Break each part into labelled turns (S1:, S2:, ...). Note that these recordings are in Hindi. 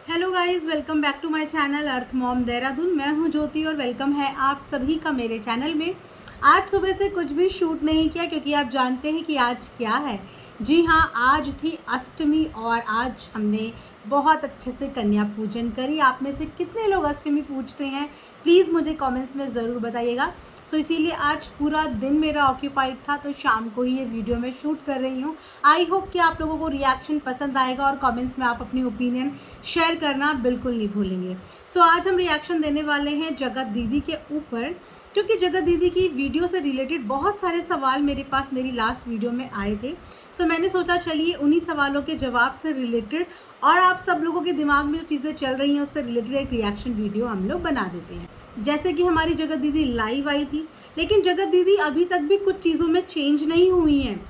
S1: Hello guys, welcome back to my channel earth mom Dehradun. मैं हूं ज्योति और वेलकम है आप सभी का मेरे चैनल में। आज सुबह से कुछ भी शूट नहीं किया क्योंकि आप जानते हैं कि आज क्या है। जी हाँ, आज थी अष्टमी और आज हमने बहुत अच्छे से कन्या पूजन करी। आप में से कितने लोग अष्टमी पूजते हैं प्लीज़ मुझे कमेंट्स में ज़रूर बताइएगा। सो इसीलिए आज पूरा दिन मेरा ऑक्यूपाइड था, तो शाम को ही ये वीडियो मैं शूट कर रही हूँ। आई होप कि आप लोगों को रिएक्शन पसंद आएगा और कमेंट्स में आप अपनी ओपिनियन शेयर करना बिल्कुल नहीं भूलेंगे। सो आज हम रिएक्शन देने वाले हैं जगत दीदी के ऊपर, क्योंकि जगत दीदी की वीडियो से रिलेटेड बहुत सारे सवाल मेरे पास मेरी लास्ट वीडियो में आए थे। सो मैंने सोचा चलिए उन्हीं सवालों के जवाब से रिलेटेड और आप सब लोगों के दिमाग में जो चीज़ें चल रही हैं उससे रिलेटेड एक रिएक्शन वीडियो हम लोग बना देते हैं। जैसे कि हमारी जगत दीदी लाइव आई थी, लेकिन जगत दीदी अभी तक भी कुछ चीज़ों में चेंज नहीं हुई हैं।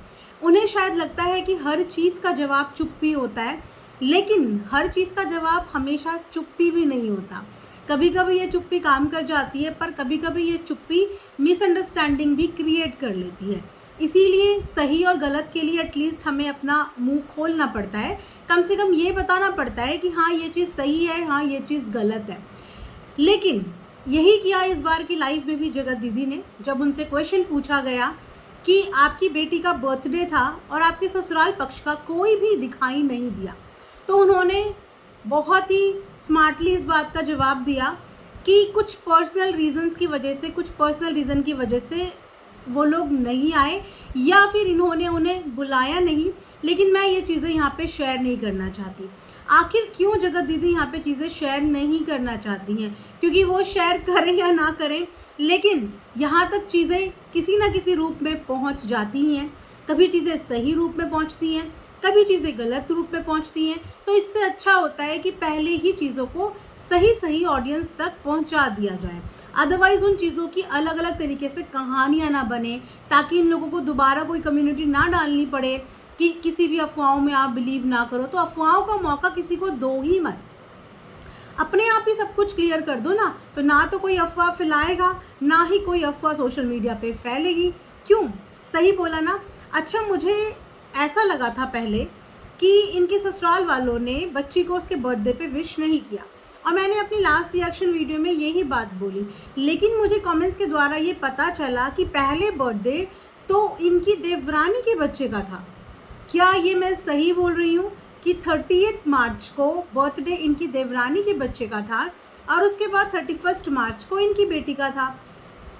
S1: उन्हें शायद लगता है कि हर चीज़ का जवाब चुप्पी होता है, लेकिन हर चीज़ का जवाब हमेशा चुप्पी भी नहीं होता। कभी कभी ये चुप्पी काम कर जाती है, पर कभी कभी ये चुप्पी मिसअंडरस्टैंडिंग भी क्रिएट कर लेती है। इसीलिए सही और गलत के लिए एटलीस्ट हमें अपना मुंह खोलना पड़ता है, कम से कम ये बताना पड़ता है कि हाँ ये चीज़ सही है, हाँ ये चीज़ गलत है। लेकिन यही किया इस बार की लाइफ में भी जगत दीदी ने। जब उनसे क्वेश्चन पूछा गया कि आपकी बेटी का बर्थडे था और आपके ससुराल पक्ष का कोई भी दिखाई नहीं दिया, तो उन्होंने बहुत ही स्मार्टली इस बात का जवाब दिया कि कुछ पर्सनल रीजंस की वजह से, कुछ पर्सनल रीज़न की वजह से वो लोग नहीं आए या फिर इन्होंने उन्हें बुलाया नहीं। लेकिन मैं ये चीज़ें यहाँ पे शेयर नहीं करना चाहती। आखिर क्यों जगत दीदी यहाँ पे चीज़ें शेयर नहीं करना चाहती हैं? क्योंकि वो शेयर करें या ना करें, लेकिन यहाँ तक चीज़ें किसी ना किसी रूप में पहुँच जाती हैं। कभी चीज़ें सही रूप में पहुँचती हैं, कभी चीज़ें गलत रूप में पहुँचती हैं। तो इससे अच्छा होता है कि पहले ही चीज़ों को सही सही ऑडियंस तक पहुँचा दिया जाए। अदरवाइज़ उन चीज़ों की अलग अलग तरीके से कहानियाँ ना बने, ताकि इन लोगों को दोबारा कोई कम्युनिटी ना डालनी पड़े कि किसी भी अफवाहों में आप बिलीव ना करो। तो अफवाहों का मौका किसी को दो ही मत, अपने आप ही सब कुछ क्लियर कर दो ना। तो ना तो कोई अफवाह फैलाएगा, ना ही कोई अफवाह सोशल मीडिया पे फैलेगी। क्यों? सही बोला ना। अच्छा, मुझे ऐसा लगा था पहले कि इनके ससुराल वालों ने बच्ची को उसके बर्थडे पे विश नहीं किया, और मैंने अपनी लास्ट रिएक्शन वीडियो में यही बात बोली। लेकिन मुझे कमेंट्स के द्वारा ये पता चला कि पहले बर्थडे तो इनकी देवरानी के बच्चे का था। क्या ये मैं सही बोल रही हूँ कि 30 मार्च को बर्थडे इनकी देवरानी के बच्चे का था और उसके बाद 31 मार्च को इनकी बेटी का था,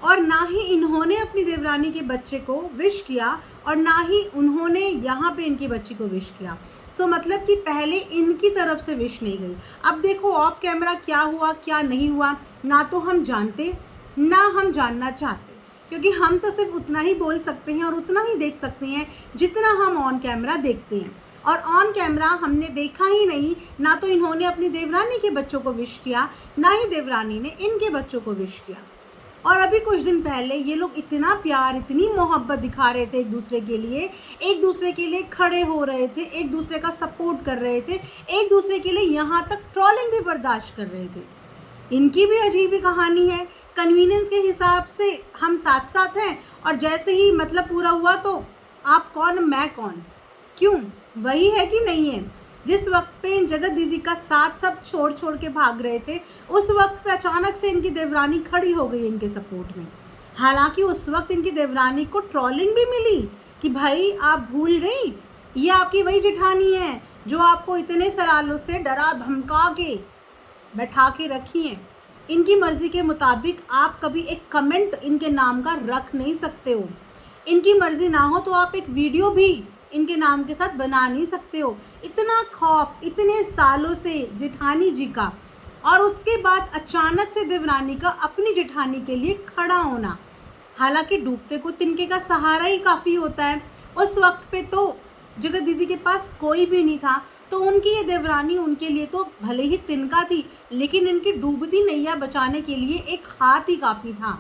S1: और ना ही इन्होंने अपनी देवरानी के बच्चे को विश किया और ना ही उन्होंने यहाँ पे इनकी बच्ची को विश किया। सो मतलब कि पहले इनकी तरफ से विश नहीं गई। अब देखो ऑफ कैमरा क्या हुआ क्या नहीं हुआ, ना तो हम जानते ना हम जानना चाहते, क्योंकि हम तो सिर्फ उतना ही बोल सकते हैं और उतना ही देख सकते हैं जितना हम ऑन कैमरा देखते हैं। और ऑन कैमरा हमने देखा ही नहीं, ना तो इन्होंने अपनी देवरानी के बच्चों को विश किया, ना ही देवरानी ने इनके बच्चों को विश किया। और अभी कुछ दिन पहले ये लोग इतना प्यार, इतनी मोहब्बत दिखा रहे थे एक दूसरे के लिए, एक दूसरे के लिए खड़े हो रहे थे, एक दूसरे का सपोर्ट कर रहे थे, एक दूसरे के लिए यहाँ तक ट्रोलिंग भी बर्दाश्त कर रहे थे। इनकी भी अजीब ही कहानी है। कन्वीनियंस के हिसाब से हम साथ साथ हैं, और जैसे ही मतलब पूरा हुआ तो आप कौन मैं कौन। क्यों? वही है कि नहीं है? जिस वक्त पे इन जगत दीदी का साथ सब छोड़ छोड़ के भाग रहे थे, उस वक्त पे अचानक से इनकी देवरानी खड़ी हो गई इनके सपोर्ट में। हालांकि उस वक्त इनकी देवरानी को ट्रोलिंग भी मिली कि भाई आप भूल गई, ये आपकी वही जेठानी है जो आपको इतने सालों से डरा धमका के बैठा के रखी हैं। इनकी मर्ज़ी के मुताबिक आप कभी एक कमेंट इनके नाम का रख नहीं सकते हो। इनकी मर्ज़ी ना हो तो आप एक वीडियो भी इनके नाम के साथ बना नहीं सकते हो। इतना खौफ इतने सालों से जेठानी जी का, और उसके बाद अचानक से देवरानी का अपनी जेठानी के लिए खड़ा होना। हालांकि डूबते को तिनके का सहारा ही काफ़ी होता है। उस वक्त पे तो जगत दीदी के पास कोई भी नहीं था, तो उनकी ये देवरानी उनके लिए तो भले ही तिनका थी, लेकिन इनकी डूबती नैया बचाने के लिए एक हाथ ही काफ़ी था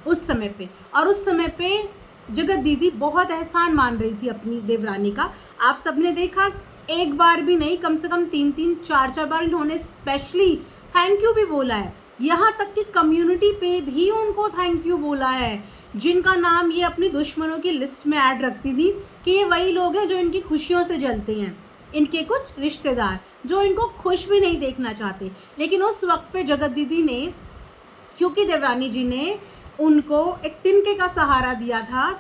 S1: उस समय पे। और उस समय पे जगत दीदी बहुत एहसान मान रही थी अपनी देवरानी का। आप सबने देखा, एक बार भी नहीं, कम से कम 3-3 4-4 बार इन्होंने स्पेशली थैंक यू भी बोला है। यहाँ तक कि कम्युनिटी पे भी उनको थैंक यू बोला है, जिनका नाम ये अपनी दुश्मनों की लिस्ट में ऐड रखती थी कि ये वही लोग हैं जो इनकी खुशियों से जलते हैं। इनके कुछ रिश्तेदार जो इनको खुश भी नहीं देखना चाहते। लेकिन उस वक्त पे जगत दीदी ने, क्योंकि देवरानी जी ने उनको एक तिनके का सहारा दिया था,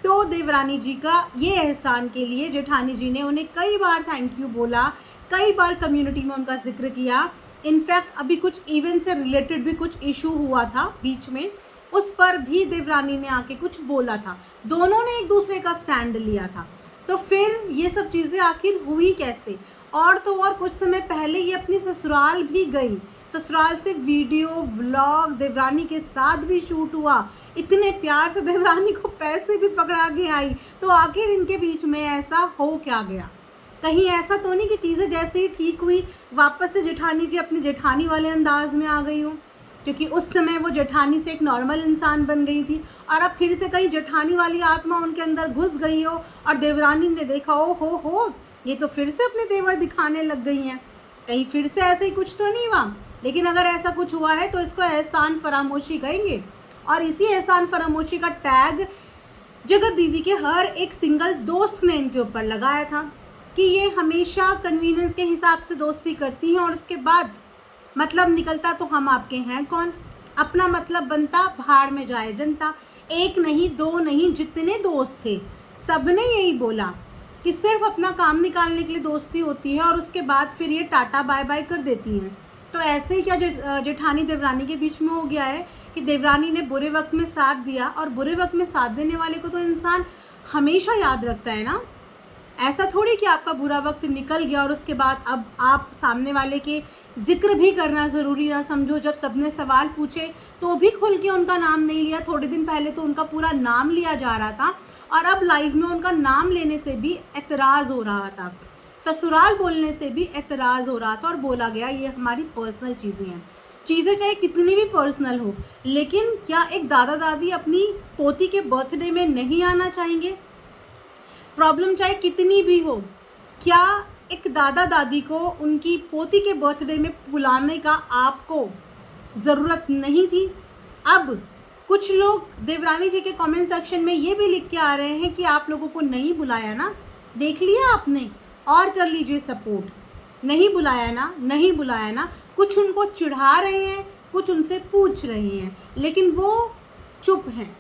S1: तो देवरानी जी का ये एहसान के लिए जेठानी जी ने उन्हें कई बार थैंक यू बोला, कई बार कम्युनिटी में उनका जिक्र किया। इनफैक्ट अभी कुछ इवेंट से रिलेटेड भी कुछ इशू हुआ था बीच में, उस पर भी देवरानी ने आके कुछ बोला था। दोनों ने एक दूसरे का स्टैंड लिया था। तो फिर ये सब चीज़ें आखिर हुई कैसे? और तो और कुछ समय पहले ये अपनी ससुराल भी गई, ससुराल से वीडियो व्लॉग देवरानी के साथ भी शूट हुआ, इतने प्यार से देवरानी को पैसे भी पकड़ा के आई। तो आखिर इनके बीच में ऐसा हो क्या गया? कहीं ऐसा तो नहीं कि चीज़ें जैसे ही ठीक हुई वापस से जेठानी जी अपने जेठानी वाले अंदाज में आ गई हो? क्योंकि उस समय वो जेठानी से एक नॉर्मल इंसान बन गई थी और अब फिर से कहीं जेठानी वाली आत्मा उनके अंदर घुस गई हो और देवरानी ने देखा हो ये तो फिर से अपने तेवर दिखाने लग गई हैं, कहीं फिर से ऐसे ही कुछ तो नहीं हुआ। लेकिन अगर ऐसा कुछ हुआ है तो इसको एहसान फरामोशी कहेंगे। और इसी एहसान फरामोशी का टैग जगत दीदी के हर एक सिंगल दोस्त ने इनके ऊपर लगाया था कि ये हमेशा कन्वीनियंस के हिसाब से दोस्ती करती हैं और उसके बाद मतलब निकलता तो हम आपके हैं कौन, अपना मतलब बनता भाड़ में जाए जनता। एक नहीं दो नहीं, जितने दोस्त थे सब ने यही बोला कि सिर्फ अपना काम निकालने के लिए दोस्ती होती है और उसके बाद फिर ये टाटा बाय बाय कर देती हैं। तो ऐसे ही क्या जेठानी देवरानी के बीच में हो गया है कि देवरानी ने बुरे वक्त में साथ दिया और बुरे वक्त में साथ देने वाले को तो इंसान हमेशा याद रखता है ना। ऐसा थोड़ी कि आपका बुरा वक्त निकल गया और उसके बाद अब आप सामने वाले के जिक्र भी करना ज़रूरी ना समझो। जब सबने सवाल पूछे तो भी खुल के उनका नाम नहीं लिया, थोड़े दिन पहले तो उनका पूरा नाम लिया जा रहा था और अब लाइव में उनका नाम लेने से भी एतराज़ हो रहा था, ससुराल बोलने से भी एतराज़ हो रहा था और बोला गया ये हमारी पर्सनल चीज़ें हैं। चीज़ें चाहे कितनी भी पर्सनल हो, लेकिन क्या एक दादा दादी अपनी पोती के बर्थडे में नहीं आना चाहेंगे? प्रॉब्लम चाहे कितनी भी हो, क्या एक दादा दादी को उनकी पोती के बर्थडे में बुलाने का आपको ज़रूरत नहीं थी? अब कुछ लोग देवरानी जी के कमेंट सेक्शन में ये भी लिख के आ रहे हैं कि आप लोगों को नहीं बुलाया ना, देख लिया आपने और कर लीजिए सपोर्ट, नहीं बुलाया ना, नहीं बुलाया ना। कुछ उनको चिढ़ा रहे हैं, कुछ उनसे पूछ रहे हैं, लेकिन वो चुप हैं,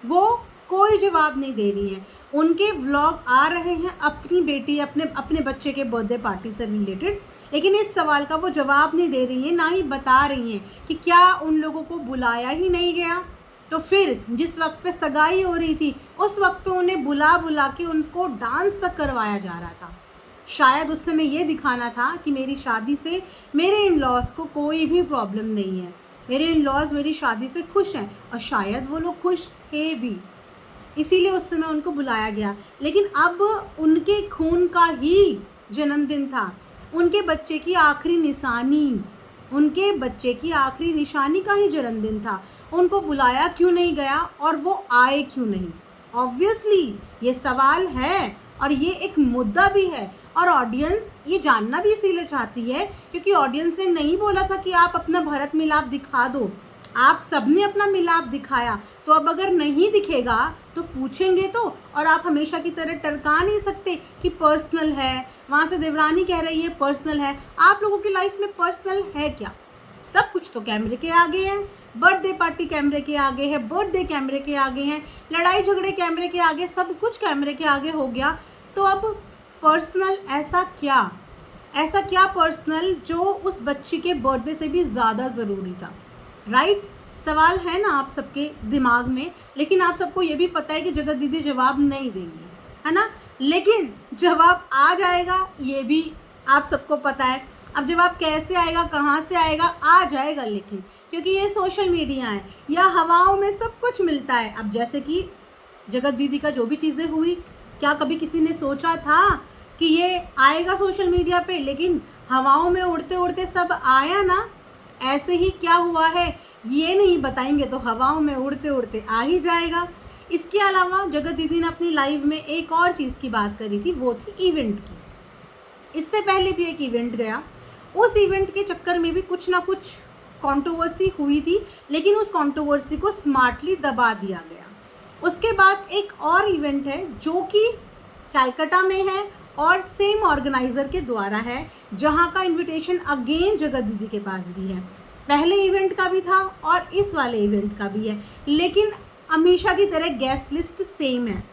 S1: वो कोई जवाब नहीं दे रही हैं। उनके व्लॉग आ रहे हैं अपनी बेटी अपने बच्चे के बर्थडे पार्टी से रिलेटेड, लेकिन इस सवाल का वो जवाब नहीं दे रही हैं, ना ही बता रही हैं कि क्या उन लोगों को बुलाया ही नहीं गया। तो फिर जिस वक्त पे सगाई हो रही थी उस वक्त पे उन्हें बुला के उनको डांस तक करवाया जा रहा था। शायद उस समय ये दिखाना था कि मेरी शादी से मेरे इन लॉज को कोई भी प्रॉब्लम नहीं है, मेरे इन लॉज मेरी शादी से खुश हैं, और शायद वो लोग खुश थे भी, इसीलिए उस समय उनको बुलाया गया। लेकिन अब उनके खून का ही जन्मदिन था, उनके बच्चे की आखिरी निशानी, उनके बच्चे की आखिरी निशानी का ही जन्मदिन था। उनको बुलाया क्यों नहीं गया और वो आए क्यों नहीं? ऑब्वियसली ये सवाल है और ये एक मुद्दा भी है, और ऑडियंस ये जानना भी इसीलिए चाहती है क्योंकि ऑडियंस ने नहीं बोला था कि आप अपना भरत मिलाप दिखा दो, आप सबने अपना मिलाप दिखाया। तो अब अगर नहीं दिखेगा तो पूछेंगे तो, और आप हमेशा की तरह टरका नहीं सकते कि पर्सनल है, वहाँ से देवरानी कह रही है पर्सनल है। आप लोगों की लाइफ में पर्सनल है क्या? सब कुछ तो कैमरे के आगे है, बर्थडे पार्टी कैमरे के आगे है, बर्थडे कैमरे के आगे हैं, लड़ाई झगड़े कैमरे के आगे, सब कुछ कैमरे के आगे हो गया। तो अब पर्सनल ऐसा क्या पर्सनल जो उस बच्ची के बर्थडे से भी ज़्यादा ज़रूरी था? राइट? सवाल है ना आप सबके दिमाग में, लेकिन आप सबको ये भी पता है कि जगत दीदी जवाब नहीं देंगी, है ना? लेकिन जवाब आ जाएगा ये भी आप सबको पता है। अब जवाब कैसे आएगा, कहाँ से आएगा, आ जाएगा, लेकिन क्योंकि ये सोशल मीडिया है या हवाओं में सब कुछ मिलता है। अब जैसे कि जगत दीदी का जो भी चीज़ें हुई, क्या कभी किसी ने सोचा था कि ये आएगा सोशल मीडिया पे? लेकिन हवाओं में उड़ते उड़ते सब आया ना। ऐसे ही क्या हुआ है ये नहीं बताएंगे तो हवाओं में उड़ते उड़ते आ ही जाएगा। इसके अलावा जगत दीदी ने अपनी लाइव में एक और चीज़ की बात करी थी, वो थी इवेंट की। इससे पहले भी एक इवेंट गया, उस इवेंट के चक्कर में भी कुछ ना कुछ कंट्रोवर्सी हुई थी, लेकिन उस कंट्रोवर्सी को स्मार्टली दबा दिया गया। उसके बाद एक और इवेंट है जो कि कलकत्ता में है और सेम ऑर्गेनाइज़र के द्वारा है, जहाँ का इनविटेशन अगेन जगत दीदी के पास भी है। पहले इवेंट का भी था और इस वाले इवेंट का भी है, लेकिन हमेशा की तरह गेस्ट लिस्ट सेम है।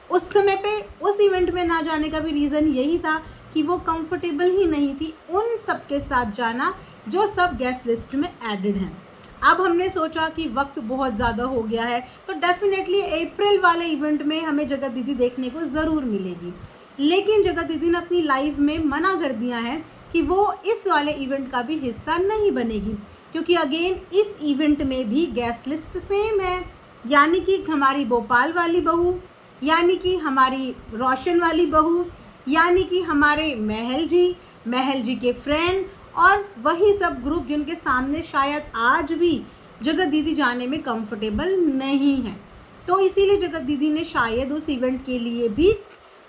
S1: उस समय पे उस इवेंट में ना जाने का भी रीज़न यही था कि वो कंफर्टेबल ही नहीं थी उन सब के साथ जाना जो सब गेस्ट लिस्ट में एडेड हैं। अब हमने सोचा कि वक्त बहुत ज़्यादा हो गया है, तो डेफिनेटली अप्रैल वाले इवेंट में हमें जगत दीदी देखने को ज़रूर मिलेगी। लेकिन जगत दीदी ने अपनी लाइव में मना कर दिया है कि वो इस वाले इवेंट का भी हिस्सा नहीं बनेगी, क्योंकि अगेन इस इवेंट में भी गेस्ट लिस्ट सेम है, यानी कि हमारी भोपाल वाली बहू, यानी कि हमारी रोशन वाली बहू, यानी कि हमारे महल जी के फ्रेंड और वही सब ग्रुप जिनके सामने शायद आज भी जगत दीदी जाने में कंफर्टेबल नहीं है। तो इसीलिए जगत दीदी ने शायद उस इवेंट के लिए भी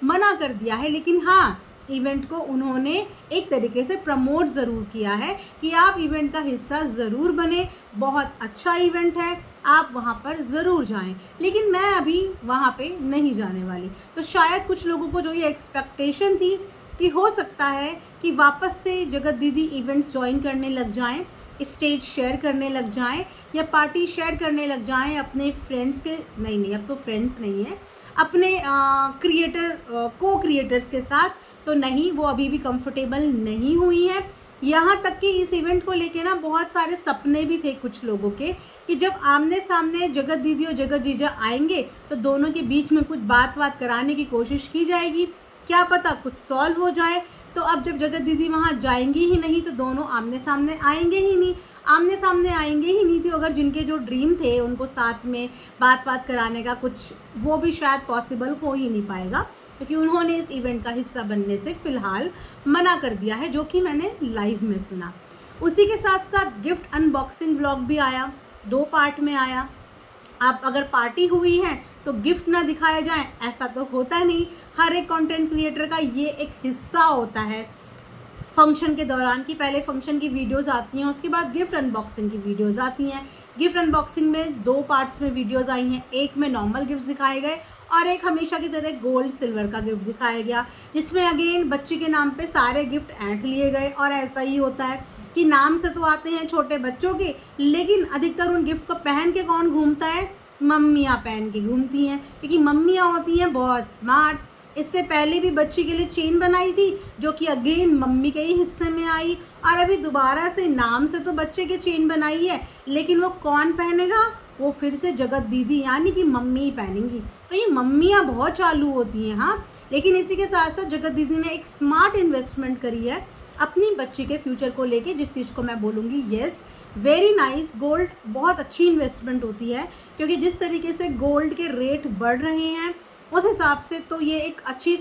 S1: मना कर दिया है। लेकिन हाँ, इवेंट को उन्होंने एक तरीके से प्रमोट ज़रूर किया है कि आप इवेंट का हिस्सा ज़रूर बने, बहुत अच्छा इवेंट है, आप वहाँ पर ज़रूर जाएं। लेकिन मैं अभी वहाँ पे नहीं जाने वाली। तो शायद कुछ लोगों को जो ये एक्सपेक्टेशन थी कि हो सकता है कि वापस से जगत दीदी इवेंट्स ज्वाइन करने लग जाएं, स्टेज शेयर करने लग जाएं या पार्टी शेयर करने लग जाएं अपने फ्रेंड्स के, नहीं अब तो फ्रेंड्स नहीं है, अपने को क्रिएटर्स के साथ, तो नहीं, वो अभी भी कंफर्टेबल नहीं हुई है। यहाँ तक कि इस इवेंट को लेके ना बहुत सारे सपने भी थे कुछ लोगों के कि जब आमने सामने जगत दीदी और जगत जीजा आएंगे तो दोनों के बीच में कुछ बात कराने की कोशिश की जाएगी, क्या पता कुछ सॉल्व हो जाए। तो अब जब जगत दीदी वहाँ जाएंगी ही नहीं तो दोनों आमने सामने आएंगे ही नहीं, तो अगर जिनके जो ड्रीम थे उनको साथ में बात कराने का कुछ, वो भी शायद पॉसिबल हो ही नहीं पाएगा, क्योंकि उन्होंने इस इवेंट का हिस्सा बनने से फ़िलहाल मना कर दिया है, जो कि मैंने लाइव में सुना। उसी के साथ साथ गिफ्ट अनबॉक्सिंग व्लॉग भी आया, 2 पार्ट में आया। आप अगर पार्टी हुई है तो गिफ्ट ना दिखाया जाए, ऐसा तो होता नहीं। हर एक कंटेंट क्रिएटर का ये एक हिस्सा होता है फंक्शन के दौरान कि पहले फंक्शन की वीडियोस आती हैं, उसके बाद गिफ्ट अनबॉक्सिंग की वीडियोस आती हैं। गिफ्ट अनबॉक्सिंग में 2 पार्ट्स में वीडियोस आई हैं, एक में नॉर्मल गिफ्ट दिखाए गए और एक हमेशा की तरह गोल्ड सिल्वर का गिफ्ट दिखाया गया, जिसमें अगेन बच्चे के नाम पे सारे गिफ्ट ऐंठ लिए गए। और ऐसा ही होता है कि नाम से तो आते हैं छोटे बच्चों के, लेकिन अधिकतर उन गिफ्ट को पहन के कौन घूमता है? मम्मियाँ पहन के घूमती हैं, क्योंकि मम्मियाँ होती हैं बहुत स्मार्ट। इससे पहले भी बच्ची के लिए चेन बनाई थी, जो कि अगेन मम्मी के ही हिस्से में आई, और अभी दोबारा से नाम से तो बच्चे के चेन बनाई है, लेकिन वो कौन पहनेगा? वो फिर से जगत दीदी यानी कि मम्मी ही पहनेंगी। तो ये मम्मियाँ बहुत चालू होती हैं। हाँ, लेकिन इसी के साथ साथ जगत दीदी ने एक स्मार्ट इन्वेस्टमेंट करी है अपनी बच्ची के फ्यूचर को लेके, जिस चीज़ को मैं बोलूँगी येस, वेरी नाइस। गोल्ड बहुत अच्छी इन्वेस्टमेंट होती है, क्योंकि जिस तरीके से गोल्ड के रेट बढ़ रहे हैं उस हिसाब से तो ये एक अच्छी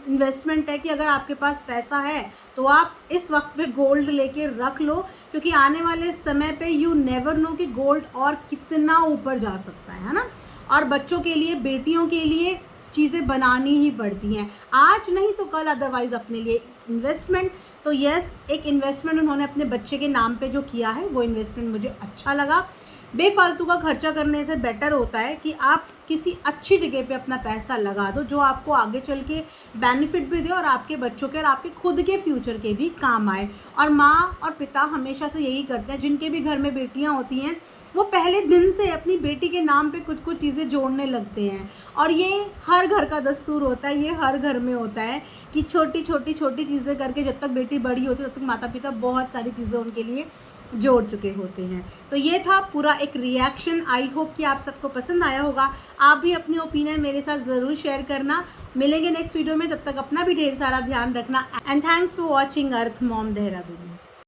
S1: इन्वेस्टमेंट है कि अगर आपके पास पैसा है तो आप इस वक्त पे गोल्ड लेके रख लो, क्योंकि आने वाले समय पे यू नेवर नो कि गोल्ड और कितना ऊपर जा सकता है ना। और बच्चों के लिए, बेटियों के लिए चीज़ें बनानी ही पड़ती हैं, आज नहीं तो कल, अदरवाइज़ अपने लिए इन्वेस्टमेंट। तो यस, एक इन्वेस्टमेंट उन्होंने अपने बच्चे के नाम पे जो किया है वो इन्वेस्टमेंट मुझे अच्छा लगा। बेफालतू का खर्चा करने से बेटर होता है कि आप किसी अच्छी जगह पे अपना पैसा लगा दो, जो आपको आगे चल के बेनिफिट भी दे और आपके बच्चों के और आपके खुद के फ्यूचर के भी काम आए। और माँ और पिता हमेशा से यही करते हैं, जिनके भी घर में बेटियाँ होती हैं वो पहले दिन से अपनी बेटी के नाम पे कुछ कुछ चीज़ें जोड़ने लगते हैं। और ये हर घर का दस्तूर होता है, ये हर घर में होता है कि छोटी चीज़ें करके जब तक बेटी बड़ी होती है तब तक माता पिता बहुत सारी चीज़ें उनके लिए जोड़ चुके होते हैं। तो ये था पूरा एक रिएक्शन। आई होप कि आप सबको पसंद आया होगा। आप भी अपनी ओपिनियन मेरे साथ ज़रूर शेयर करना। मिलेंगे नेक्स्ट वीडियो में, तब तक अपना भी ढेर सारा ध्यान रखना। And thanks for watching earth mom Dehradun.